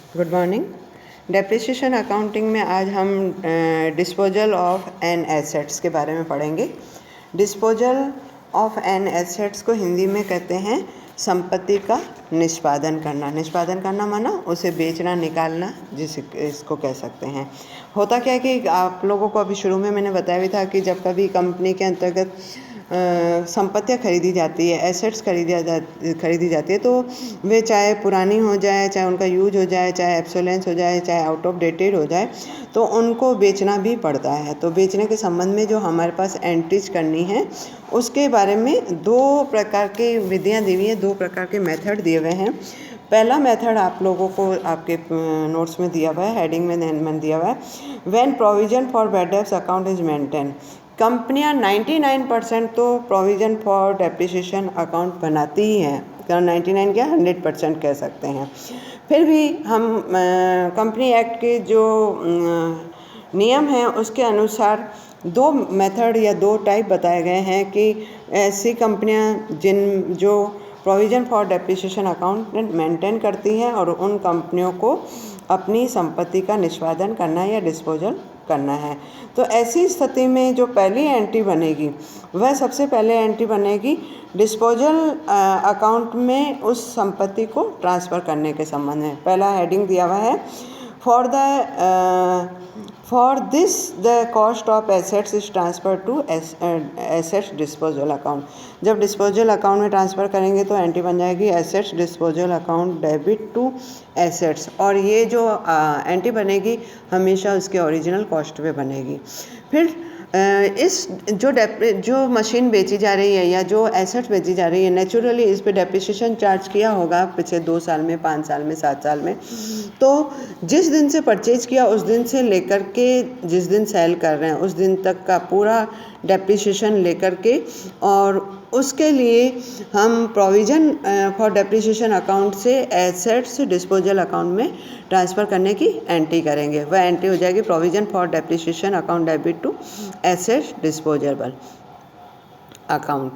Good morning. Depreciation accounting में आज हम डिस्पोजल ऑफ एन एसेट्स के बारे में पढ़ेंगे। डिस्पोजल ऑफ एन एसेट्स को हिंदी में कहते हैं संपत्ति का निष्पादन करना। निष्पादन करना माना उसे बेचना, निकालना, इसको कह सकते हैं। होता क्या है कि आप लोगों को अभी शुरू में मैंने बताया भी था कि जब कभी कंपनी के अंतर्गत संपत्तियाँ खरीदी जाती है, एसेट्स खरीदी जाती है, तो वे चाहे पुरानी हो जाए, चाहे उनका यूज हो जाए, चाहे एब्सोलेंस हो जाए, चाहे आउट ऑफ डेटेड हो जाए, तो उनको बेचना भी पड़ता है। तो बेचने के संबंध में जो हमारे पास एंट्रीज करनी है उसके बारे में दो प्रकार की विधियाँ दी हुई हैं, दो प्रकार के मेथड दिए हुए हैं। पहला मेथड आप लोगों को आपके नोट्स में दिया हुआ है, हेडिंग में मैंने दिया हुआ है, when provision for bad debts account is maintain. कंपनियां 99% तो प्रोविज़न फॉर डेप्रिसिएशन अकाउंट बनाती ही हैं, कारण 99 क्या 100% कह सकते हैं। फिर भी हम कंपनी एक्ट के जो नियम हैं उसके अनुसार दो मेथड या दो टाइप बताए गए हैं कि ऐसी कंपनियां जो provision for depreciation account maintain करती हैं और उन कंपनियों को अपनी संपत्ति का निष्पादन करना या डिस्पोजल करना है। तो ऐसी स्थिति में जो पहली एंट्री बनेगी वह सबसे पहले एंट्री बनेगी डिस्पोजल अकाउंट में उस संपत्ति को ट्रांसफ़र करने के संबंध में। पहला हेडिंग दिया हुआ है, for this the cost of assets is transfer to assets disposal account. जब डिस्पोजल अकाउंट में ट्रांसफ़र करेंगे तो एंट्री बन जाएगी assets disposal account debit to assets, और ये जो एंट्री बनेगी हमेशा उसके ओरिजिनल कॉस्ट पे बनेगी। फिर इस जो मशीन बेची जा रही है या जो एसेट्स बेची जा रही है, नेचुरली इस पे डेप्रिसिएशन चार्ज किया होगा पिछले 2 साल में, 5 साल में, 7 साल में। तो जिस दिन से परचेज किया उस दिन से लेकर के जिस दिन सेल कर रहे हैं उस दिन तक का पूरा डेप्रिसिएशन लेकर के, और उसके लिए हम प्रोविज़न फॉर डेप्रिसिएशन अकाउंट से एसेट्स डिस्पोजल अकाउंट में ट्रांसफ़र करने की एंट्री करेंगे। वह एंट्री हो जाएगी provision for depreciation account debit to assets disposable account.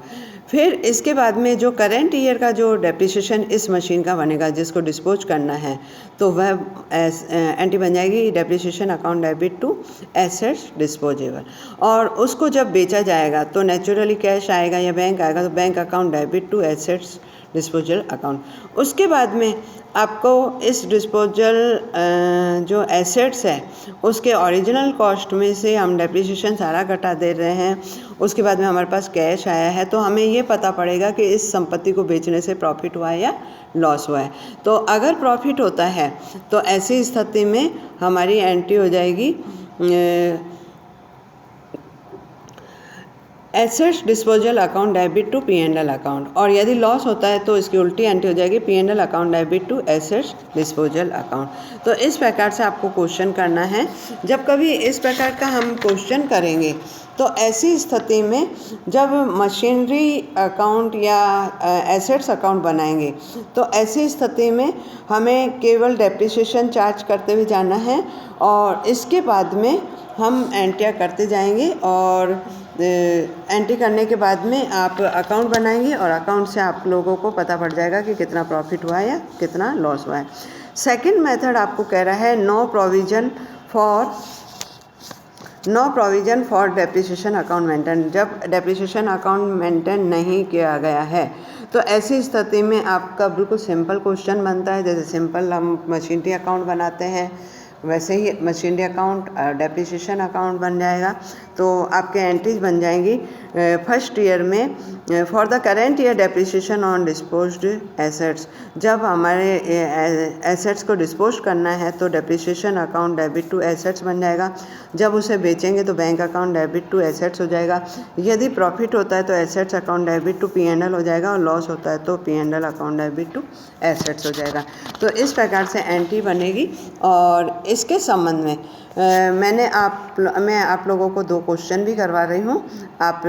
फिर इसके बाद में जो करेंट ईयर का जो डेप्रिसिएशन इस मशीन का बनेगा जिसको डिस्पोज करना है, तो वह एंट्री बन जाएगी depreciation account debit to assets disposable. और उसको जब बेचा जाएगा तो नेचुरली कैश आएगा या बैंक आएगा, तो bank account debit to assets disposal account. उसके बाद में आपको इस डिस्पोजल जो एसेट्स है उसके ओरिजिनल कॉस्ट में से हम डेप्रिसिएशन सारा घटा दे रहे हैं। उसके बाद में हमारे पास कैश आया है, तो हमें ये पता पड़ेगा कि इस संपत्ति को बेचने से प्रॉफिट हुआ है या लॉस हुआ है। तो अगर प्रॉफिट होता है तो ऐसी स्थिति में हमारी एंट्री हो जाएगी assets disposal account debit to P&L account, और यदि लॉस होता है तो इसकी उल्टी एंट्री हो जाएगी P&L account debit to assets disposal account. तो इस प्रकार से आपको क्वेश्चन करना है। जब कभी इस प्रकार का हम क्वेश्चन करेंगे तो ऐसी स्थिति में जब मशीनरी अकाउंट या एसेट्स अकाउंट बनाएंगे तो ऐसी स्थिति में हमें केवल डेप्रिसिएशन चार्ज करते हुए जाना है, और इसके बाद में हम एंट्रियाँ करते जाएंगे, और एंट्री करने के बाद में आप अकाउंट बनाएंगे और अकाउंट से आप लोगों को पता पड़ जाएगा कि कितना प्रॉफिट हुआ है या कितना लॉस हुआ है। सेकंड मेथड आपको कह रहा है no provision for depreciation account maintain. जब डेप्रिसिएशन अकाउंट मेंटेन नहीं किया गया है तो ऐसी स्थिति में आपका बिल्कुल सिंपल क्वेश्चन बनता है। जैसे सिंपल हम मशीनरी अकाउंट बनाते हैं वैसे ही मशीनरी अकाउंट डेप्रिसिएशन अकाउंट बन जाएगा। तो आपके एंट्रीज बन जाएंगी फर्स्ट ईयर में for the current year depreciation on disposed assets. जब हमारे एसेट्स को डिस्पोज करना है तो depreciation account debit to assets बन जाएगा। जब उसे बेचेंगे तो bank account debit to assets हो जाएगा। यदि प्रॉफिट होता है तो assets account debit to P&L हो जाएगा, और लॉस होता है तो P&L account debit to assets हो जाएगा। तो इस प्रकार से एंट्री बनेगी। और इसके संबंध में मैं आप लोगों को 2 क्वेश्चन भी करवा रही हूँ। आप